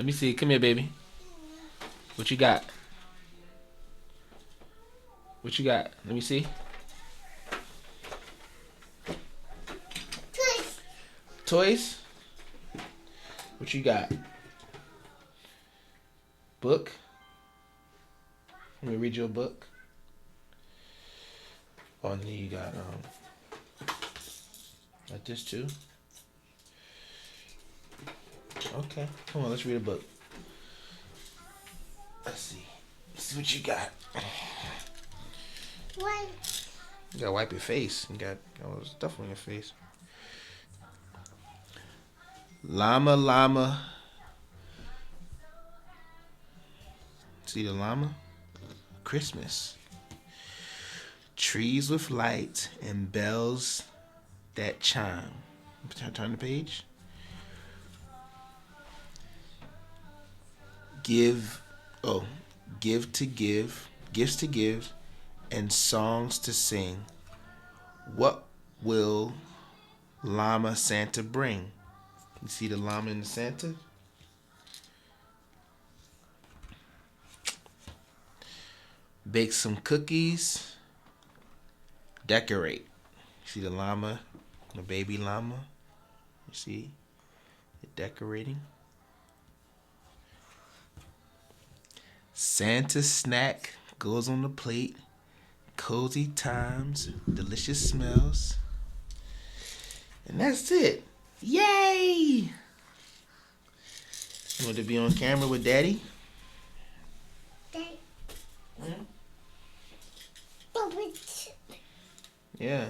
Let me see. Come here, baby. What you got? What you got? Let me see. Toys? What you got? Book? Let me read you a book. Oh, and then you got like this too. Okay, come on, let's read a book. Let's see. Let's see what you got. What? You gotta wipe your face. You got all this stuff on your face. Llama, llama. See the llama? Christmas. Trees with lights and bells that chime. Turn the page. Gifts to give, and songs to sing. What will Llama Santa bring? You see the llama and the Santa? Bake some cookies. Decorate. See the llama, the baby llama? You see it decorating. Santa snack goes on the plate. Cozy times, delicious smells. And that's it. Yay! You want to be on camera with Daddy? Daddy. Hmm? Bubble. Yeah.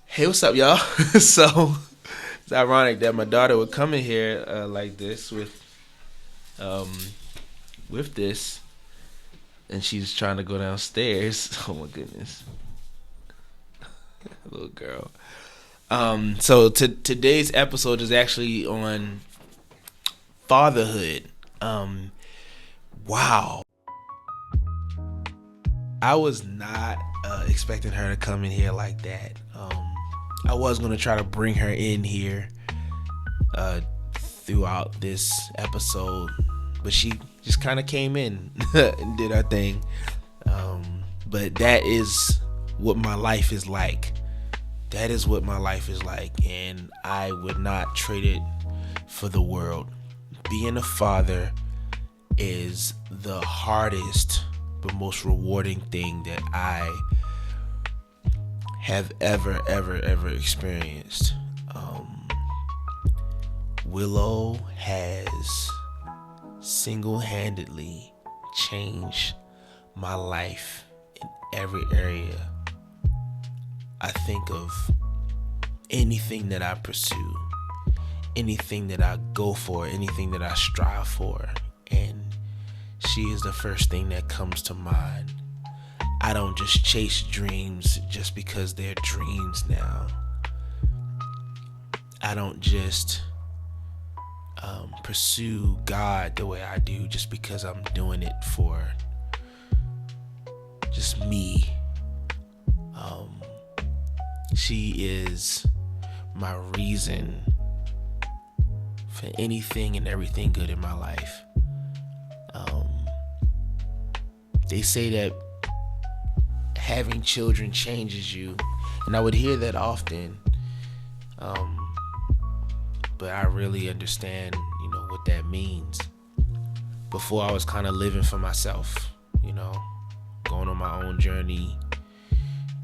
Hey, what's up, y'all? So it's ironic that my daughter would come in here like this with this, and she's trying to go downstairs. Oh my goodness, little girl. So today's episode is actually on fatherhood. Wow. I was not expecting her to come in here like that. I was going to try to bring her in here throughout this episode, but she just kind of came in and did her thing. But that is what my life is like. That is what my life is like, and I would not trade it for the world. Being a father is the hardest but most rewarding thing that I have ever experienced. Willow has single-handedly changed my life in every area. I think of anything that I pursue, anything that I go for, anything that I strive for, and she is the first thing that comes to mind. I don't just chase dreams just because they're dreams now. I don't just pursue God the way I do just because I'm doing it for just me. She is my reason for anything and everything good in my life. They say that having children changes you, and I would hear that often, but I really understand, what that means. Before, I was kind of living for myself, going on my own journey,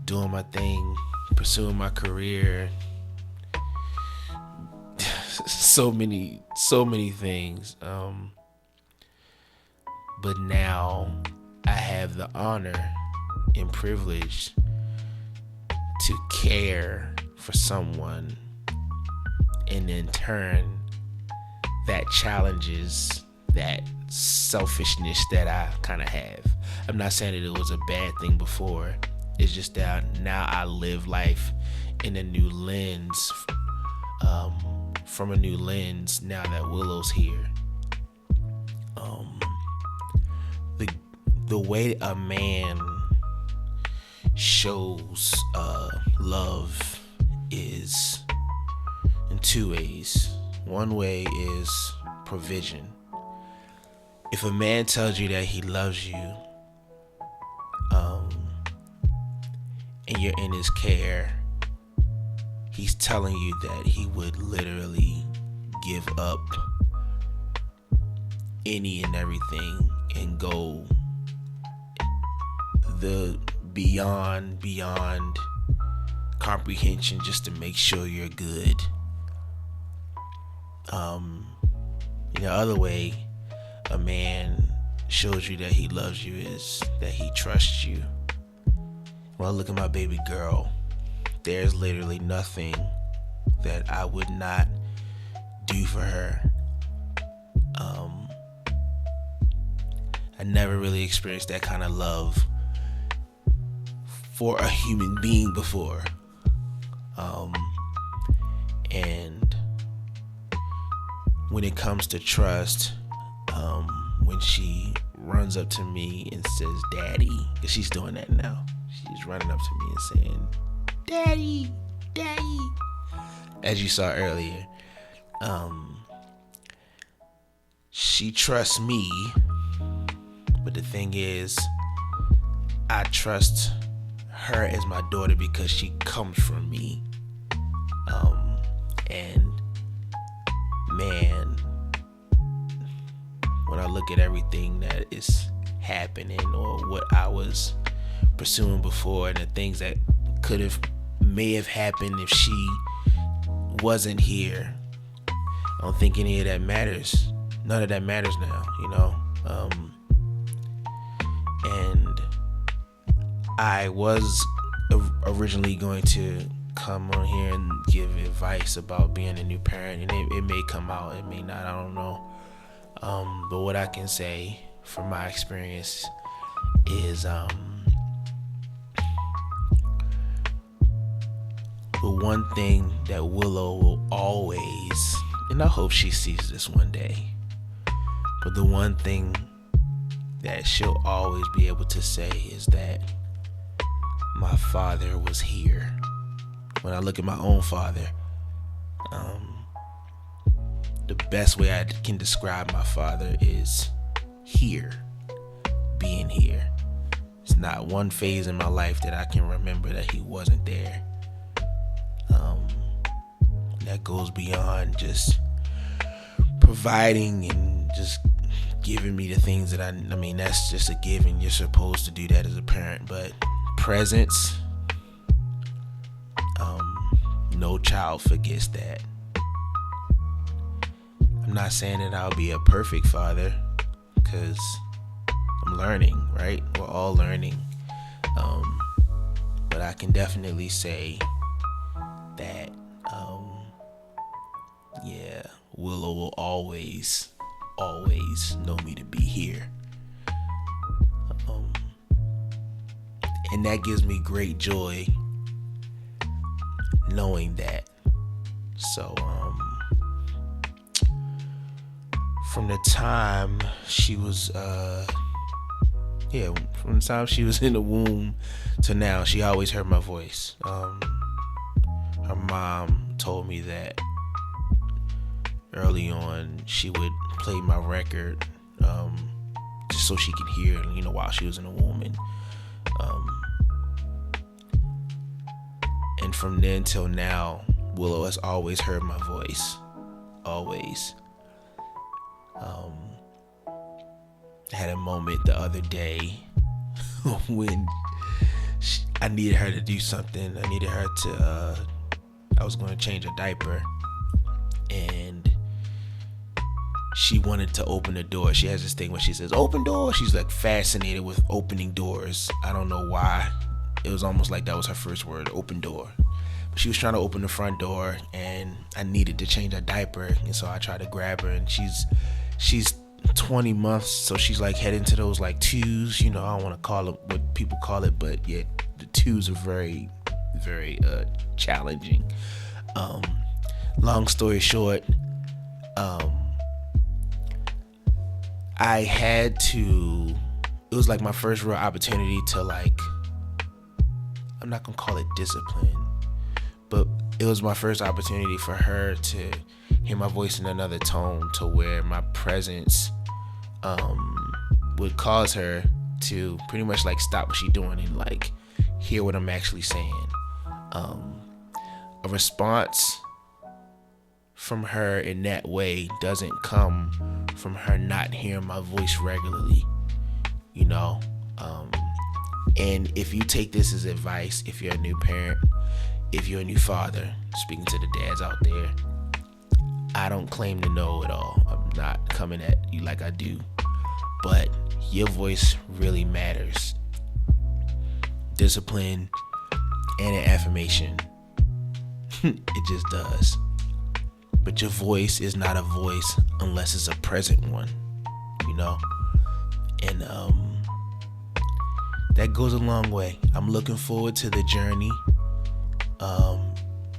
doing my thing, pursuing my career, so many things. But now I have the honor and privilege to care for someone, and in turn that challenges that selfishness that I kind of have. I'm not saying that it was a bad thing before. It's just that now I live life in a new lens, from a new lens now that Willow's here. The way a man shows love is in two ways. One way is provision. If a man tells you that he loves you, and you're in his care, he's telling you that he would literally give up any and everything and go the beyond comprehension just to make sure you're good. The other way a man shows you that he loves you is that he trusts you. Well, look at my baby girl. There's literally nothing that I would not do for her. I never really experienced that kind of love for a human being before. And when it comes to trust, when she runs up to me and says, "Daddy," because she's doing that now. She's running up to me and saying, "Daddy, Daddy," as you saw earlier. She trusts me, but the thing is, I trust her as my daughter because she comes from me. And man, when I look at everything that is happening or what I was pursuing before and the things that may have happened if she wasn't here, I don't think any of that matters. None of that matters now, and I was originally going to come on here and give advice about being a new parent, and it may come out, it may not, I don't know. But what I can say from my experience is the one thing that Willow will always, and I hope she sees this one day, but the one thing that she'll always be able to say is that my father was here. When I look at my own father, the best way I can describe my father is here, being here. It's not one phase in my life that I can remember that he wasn't there. That goes beyond just providing and just giving me the things that I mean, that's just a given. You're supposed to do that as a parent, but presence, no child forgets that. I'm not saying that I'll be a perfect father, because I'm learning, right? We're all learning. But I can definitely say that, Willow will always know me to be here. And that gives me great joy knowing that. So, from the time she was, from the time she was in the womb to now, she always heard my voice. Her mom told me that early on she would play my record, just so she could hear, while she was in the womb. And from then till now, Willow has always heard my voice. Always. I had a moment the other day when I needed her to do something. I needed her to, I was going to change a diaper, and she wanted to open the door. She has this thing when she says, "Open door." She's like fascinated with opening doors. I don't know why. It was almost like that was her first word, open door. But she was trying to open the front door, and I needed to change her diaper. And so I tried to grab her, and she's 20 months, so she's like heading to those like twos. I don't want to call it what people call it, but yet the twos are very, very challenging. Long story short, I had to, it was like my first real opportunity to, like, I'm not gonna call it discipline, but it was my first opportunity for her to hear my voice in another tone to where my presence would cause her to pretty much like stop what she's doing and like hear what I'm actually saying. A response from her in that way doesn't come from her not hearing my voice regularly, you know. And if you take this as advice, if you're a new parent, if you're a new father, speaking to the dads out there, I don't claim to know it all. I'm not coming at you like I do, but your voice really matters. Discipline and an affirmation, it just does. But your voice is not a voice unless it's a present one, you know? And that goes a long way. I'm looking forward to the journey.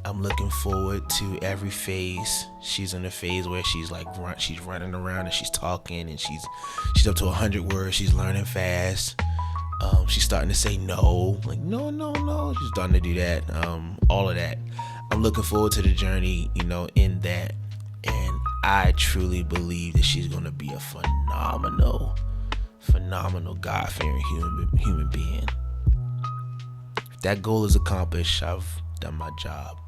I'm looking forward to every phase. She's in a phase where she's like she's running around and she's talking and she's up to 100 words. She's learning fast. She's starting to say no, like no. She's starting to do that. All of that. I'm looking forward to the journey, you know, in that, and I truly believe that she's gonna be a phenomenal God-fearing human being. If that goal is accomplished, I've done my job.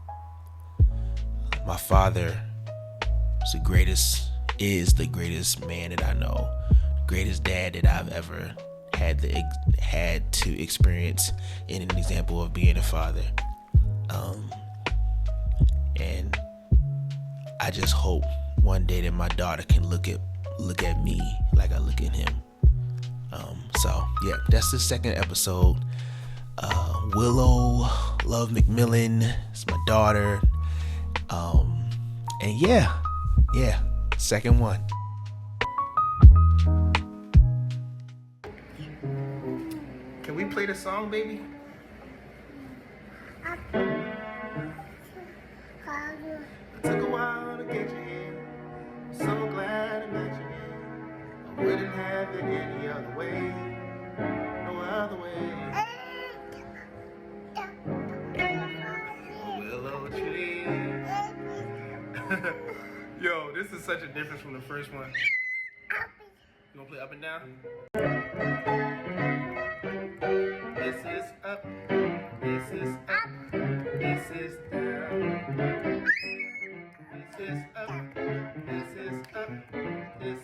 My father is the greatest man that I know, the greatest dad that I've ever had to experience in an example of being a father. And I just hope one day that my daughter can look at me like I look at him. So yeah, that's the second episode. Willow Love McMillan is my daughter. And yeah, second one. Can we play the song, baby? Took a while to get you here. I'm so glad I met you here. I wouldn't have it any other way. No other way. Willow tree. Yo, this is such a difference from the first one. You wanna play up and down? This is up. This is up. This is down. This is up, this is up, this